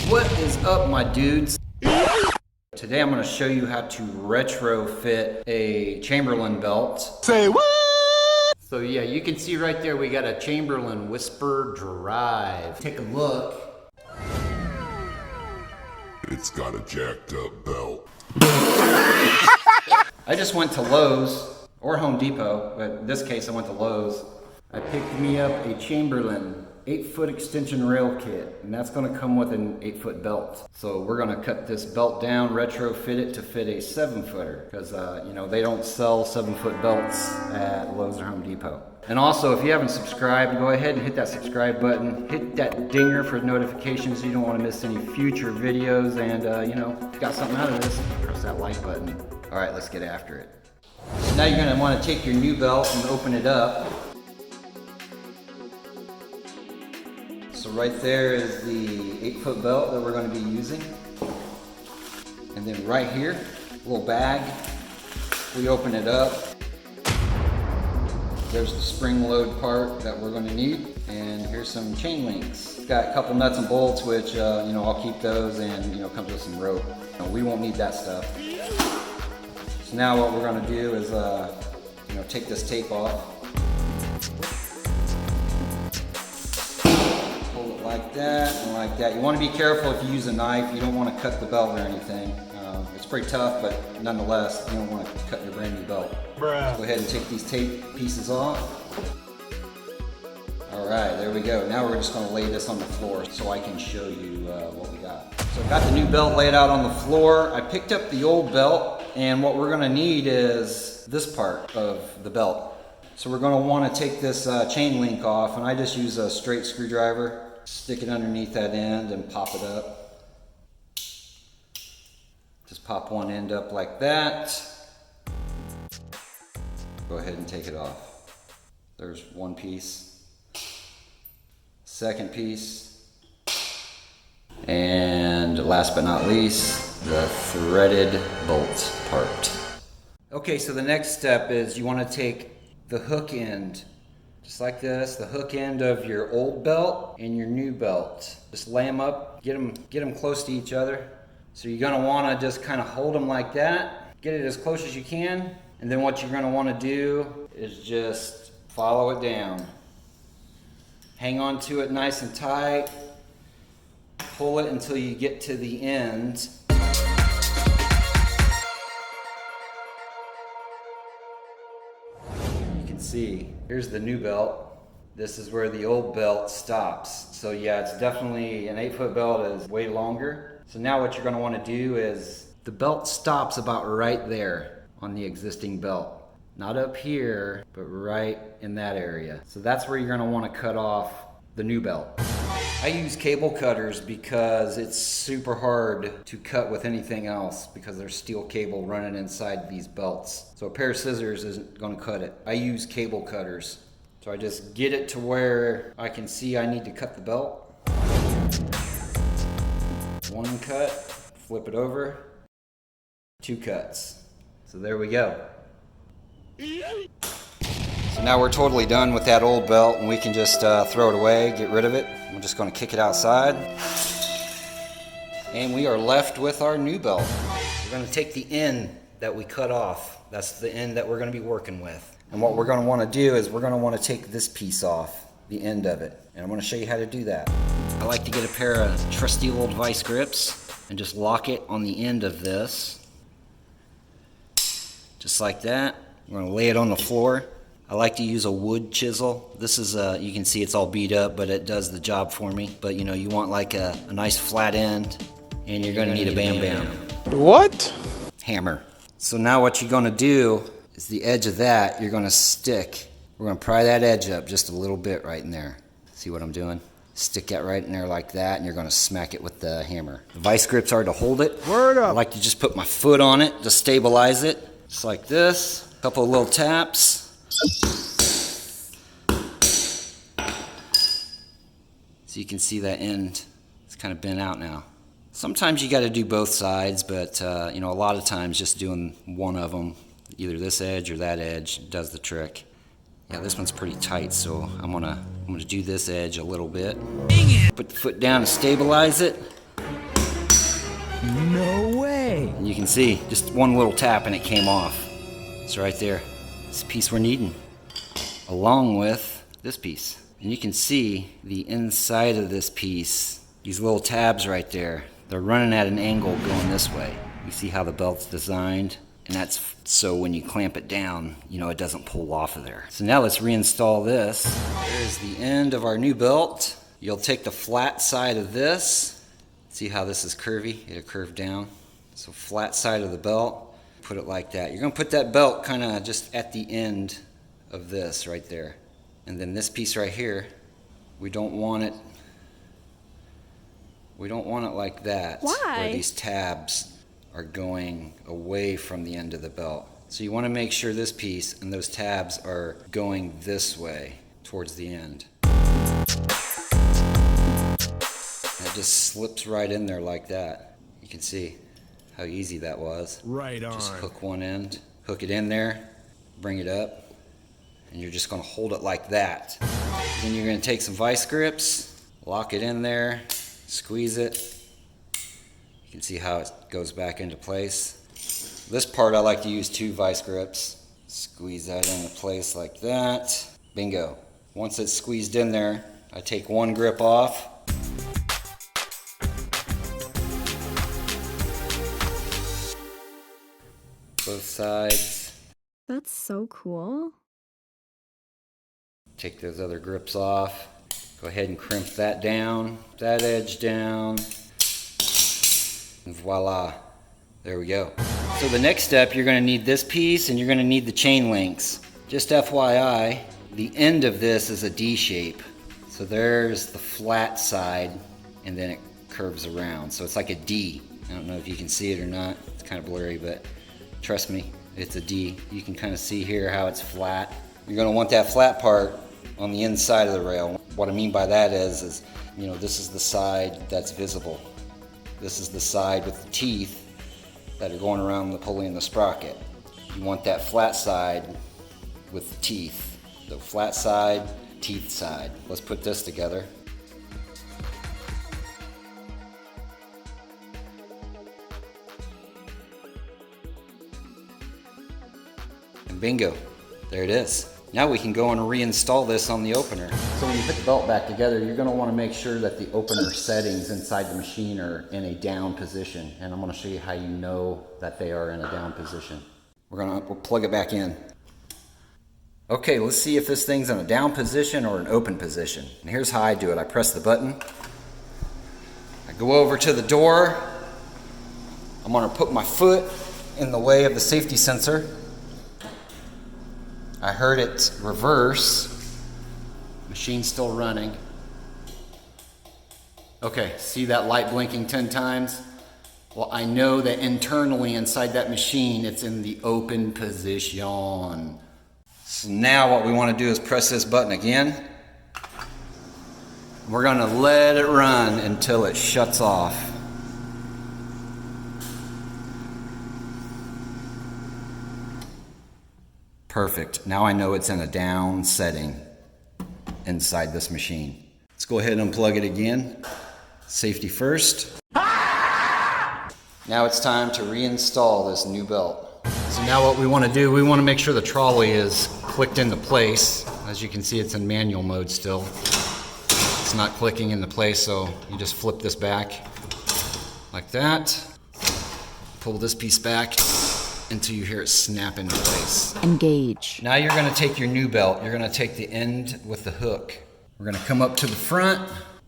What is up, my dudes? Today I'm going to show you how to retrofit a Chamberlain belt. Say what? So yeah, you can see right there we got a Chamberlain Whisper Drive. Take a look. It's got a jacked up belt. I just went to Lowe's or Home Depot, but in this case I went to Lowe's. I picked me up a Chamberlain 8-foot extension rail kit, and that's going to come with an 8-foot belt. So we're going to cut this belt down, retrofit it to fit a 7-footer, because you know, they don't sell 7-foot belts at Lowe's or Home Depot. And also, if you haven't subscribed, go ahead and hit that subscribe button, hit that dinger for notifications so you don't want to miss any future videos, and you know, if you got something out of this, press that like button. All right, let's get after it. So now you're going to want to take your new belt and open it up. So right there is the 8-foot belt that we're going to be using. And then right here, a little bag, we open it up. There's the spring load part that we're going to need. And here's some chain links. It's got a couple nuts and bolts, which you know, I'll keep those, and you know, comes with some rope. We won't need that stuff. So now what we're going to do is you know, take this tape off. Like that and like that. You want to be careful if you use a knife. You don't want to cut the belt or anything. It's pretty tough, but nonetheless, you don't want to cut your brand new belt. Bruh. Go ahead and take these tape pieces off. All right, there we go. Now we're just going to lay this on the floor so I can show you what we got. So I've got the new belt laid out on the floor. I picked up the old belt, and what we're going to need is this part of the belt. So we're going to want to take this chain link off, and I just use a straight screwdriver. Stick it underneath that end and pop it up. Just pop one end up like that. Go ahead and take it off. There's one piece. Second piece. And last but not least, the threaded bolt part. Okay, so the next step is you want to take the hook end, just like this, the hook end of your old belt and your new belt. Just lay them up, get them close to each other. So you're gonna wanna just kind of hold them like that, get it as close as you can, and then what you're gonna wanna do is just follow it down. Hang on to it nice and tight, pull it until you get to the end. See, here's the new belt. This is where the old belt stops. So yeah, it's definitely an 8-foot belt is way longer. So now what you're going to want to do is the belt stops about right there on the existing belt. Not up here, but right in that area. So that's where you're going to want to cut off the new belt. I use cable cutters because it's super hard to cut with anything else because there's steel cable running inside these belts. So a pair of scissors isn't going to cut it. I use cable cutters. So I just get it to where I can see I need to cut the belt. One cut, flip it over, 2 cuts. So there we go. So now we're totally done with that old belt, and we can just throw it away, get rid of it. We're just going to kick it outside. And we are left with our new belt. We're going to take the end that we cut off. That's the end that we're going to be working with. And what we're going to want to do is we're going to want to take this piece off, the end of it. And I'm going to show you how to do that. I like to get a pair of trusty old vice grips and just lock it on the end of this. Just like that. We're going to lay it on the floor. I like to use a wood chisel. This is, you can see it's all beat up, but it does the job for me. But you know, you want like a nice flat end, and you're gonna need a bam bam. What? Hammer. So now what you're gonna do is the edge of that, you're gonna stick. We're gonna pry that edge up just a little bit right in there. See what I'm doing? Stick that right in there like that, and you're gonna smack it with the hammer. The vice grips are to hold it. Word up. I like to just put my foot on it to stabilize it, just like this. A couple of little taps. So you can see that end, it's kind of bent out now. Sometimes you got to do both sides, but you know, a lot of times just doing one of them, either this edge or that edge, does the trick. Yeah, this one's pretty tight, so I'm gonna do this edge a little bit. Put the foot down to stabilize it. No way! And you can see just one little tap and it came off. It's right there. It's the piece we're needing, along with this piece. And you can see the inside of this piece, these little tabs right there, they're running at an angle going this way. You see how the belt's designed? And that's so when you clamp it down, you know, it doesn't pull off of there. So now let's reinstall this. There's the end of our new belt. You'll take the flat side of this. See how this is curvy? It'll curve down. So flat side of the belt, put it like that. You're gonna put that belt kind of just at the end of this right there. And then this piece right here, we don't want it like that. Why? Where these tabs are going away from the end of the belt. So you want to make sure this piece and those tabs are going this way towards the end. That just slips right in there like that. You can see how easy that was. Right on. Just hook one end, hook it in there, bring it up, and you're just going to hold it like that. Then you're going to take some vice grips, lock it in there, squeeze it. You can see how it goes back into place. This part I like to use 2 vice grips. Squeeze that into place like that. Bingo. Once it's squeezed in there, I take one grip off. Both sides. That's so cool. Take those other grips off. Go ahead and crimp that down, that edge down. And voila, there we go. So the next step, you're gonna need this piece and you're gonna need the chain links. Just FYI, the end of this is a D shape. So there's the flat side and then it curves around. So it's like a D. I don't know if you can see it or not. It's kind of blurry, but trust me, it's a D. You can kind of see here how it's flat. You're gonna want that flat part on the inside of the rail. What I mean by that is, you know, this is the side that's visible. This is the side with the teeth that are going around the pulley and the sprocket. You want that flat side with the teeth. The flat side, teeth side. Let's put this together. And bingo, there it is. Now we can go and reinstall this on the opener. So when you put the belt back together, you're gonna wanna make sure that the opener settings inside the machine are in a down position. And I'm gonna show you how you know that they are in a down position. We'll plug it back in. Okay, let's see if this thing's in a down position or an open position. And here's how I do it. I press the button. I go over to the door. I'm gonna put my foot in the way of the safety sensor. I heard it reverse. Machine's still running. Okay, see that light blinking 10 times? Well, I know that internally inside that machine, it's in the open position. So now what we want to do is press this button again. We're gonna let it run until it shuts off. Perfect. Now I know it's in a down setting inside this machine. Let's go ahead and unplug it again. Safety first. Now it's time to reinstall this new belt. So now what we want to do, we want to make sure the trolley is clicked into place. As you can see, it's in manual mode still. It's not clicking into place, so you just flip this back like that. Pull this piece back until you hear it snap into place. Engage. Now you're gonna take your new belt, you're gonna take the end with the hook. We're gonna come up to the front,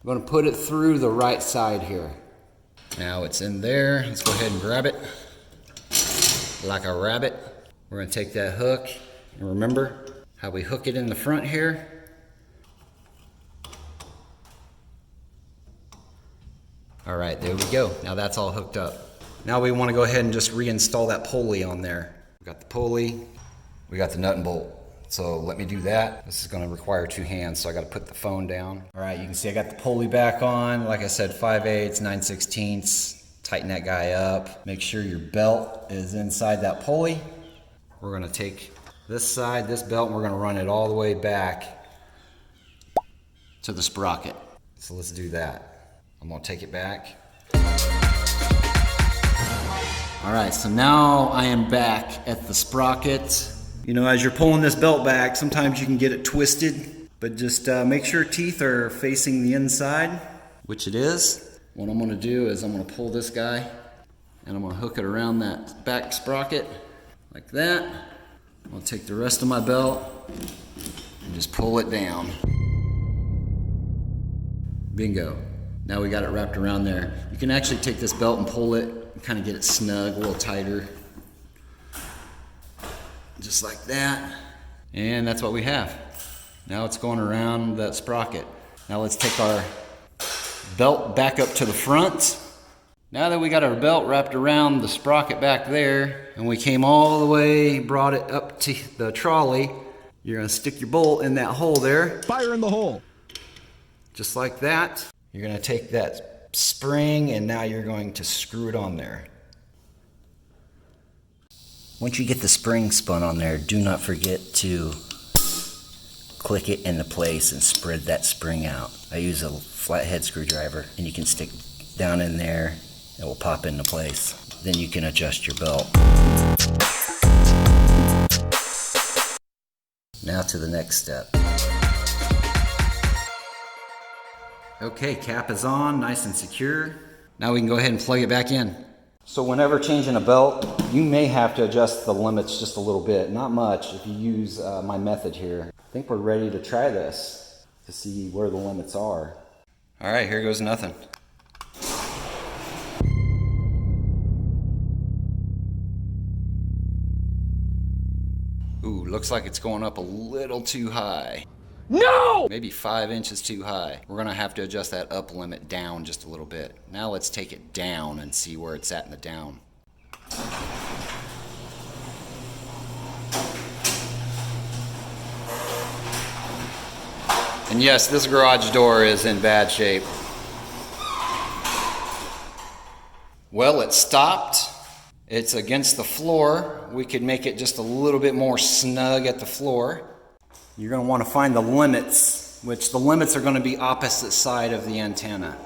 we're gonna put it through the right side here. Now it's in there, let's go ahead and grab it like a rabbit. We're gonna take that hook, and remember how we hook it in the front here? All right, there we go. Now that's all hooked up. Now we want to go ahead and just reinstall that pulley on there. We got the pulley, we got the nut and bolt. So let me do that. This is going to require 2 hands, so I got to put the phone down. All right, you can see I got the pulley back on. Like I said, 5/8, 9/16. Tighten that guy up. Make sure your belt is inside that pulley. We're going to take this side, this belt, and we're going to run it all the way back to the sprocket. So let's do that. I'm going to take it back. All right, so now I am back at the sprocket. You know, as you're pulling this belt back, sometimes you can get it twisted, but just make sure teeth are facing the inside, which it is. What I'm gonna do is I'm gonna pull this guy and I'm gonna hook it around that back sprocket like that. I'm gonna take the rest of my belt and just pull it down. Bingo. Now we got it wrapped around there. You can actually take this belt and pull it and kind of get it snug, a little tighter. Just like that. And that's what we have. Now it's going around that sprocket. Now let's take our belt back up to the front. Now that we got our belt wrapped around the sprocket back there, and we came all the way, brought it up to the trolley, you're gonna stick your bolt in that hole there. Fire in the hole. Just like that. You're gonna take that spring and now you're going to screw it on there. Once you get the spring spun on there, do not forget to click it into place and spread that spring out. I use a flathead screwdriver and you can stick down in there, it will pop into place. Then you can adjust your belt. Now to the next step. Okay, cap is on, nice and secure. Now we can go ahead and plug it back in. So whenever changing a belt, you may have to adjust the limits just a little bit, not much if you use my method here. I think we're ready to try this to see where the limits are. All right, here goes nothing. Ooh, looks like it's going up a little too high. No! Maybe 5 inches too high. We're gonna have to adjust that up limit down just a little bit. Now let's take it down and see where it's at in the down. And yes, this garage door is in bad shape. Well, it stopped. It's against the floor. We could make it just a little bit more snug at the floor. You're going to want to find the limits, which the limits are going to be opposite side of the antenna.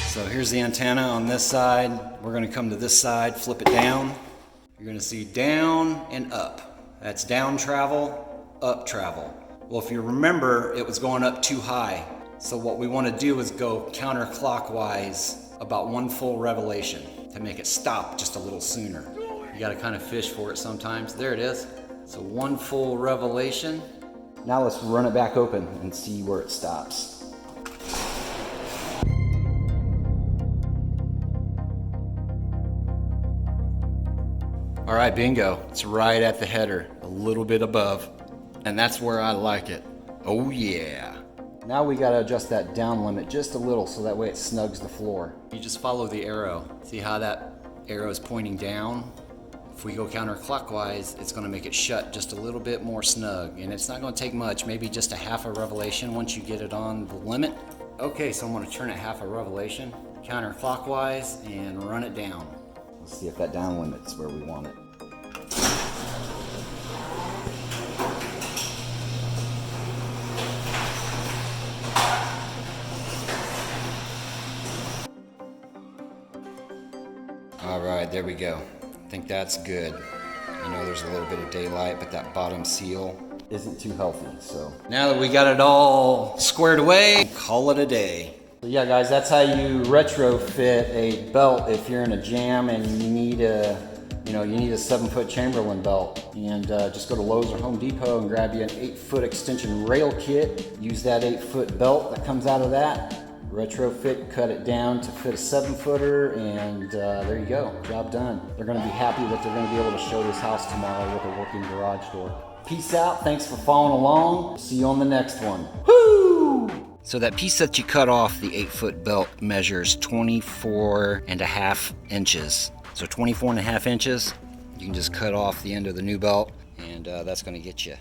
So here's the antenna on this side. We're going to come to this side, flip it down. You're going to see down and up. That's down travel, up travel. Well, if you remember, it was going up too high. So what we want to do is go counterclockwise about 1 full revelation to make it stop just a little sooner. You got to kind of fish for it sometimes. There it is. So 1 full revelation. Now let's run it back open and see where it stops. All right, bingo. It's right at the header, a little bit above. And that's where I like it. Oh yeah. Now we gotta adjust that down limit just a little so that way it snugs the floor. You just follow the arrow. See how that arrow is pointing down? If we go counterclockwise, it's gonna make it shut just a little bit more snug. And it's not gonna take much, maybe just a half a revelation once you get it on the limit. Okay, so I'm gonna turn it half a revelation, counterclockwise, and run it down. Let's see if that down limit's where we want it. All right, there we go. I think that's good. I know there's a little bit of daylight, but that bottom seal isn't too healthy, so. Now that we got it all squared away, call it a day. So yeah, guys, that's how you retrofit a belt if you're in a jam and you need a 7-foot Chamberlain belt. And just go to Lowe's or Home Depot and grab you an 8-foot extension rail kit. Use that 8-foot belt that comes out of that. Retrofit, cut it down to fit a 7-footer, and there you go, job done. They're gonna be happy that they're gonna be able to show this house tomorrow with a working garage door. Peace out, thanks for following along. See you on the next one. Woo! So that piece that you cut off the 8-foot belt measures 24.5 inches. So 24.5 inches, you can just cut off the end of the new belt, and that's gonna get you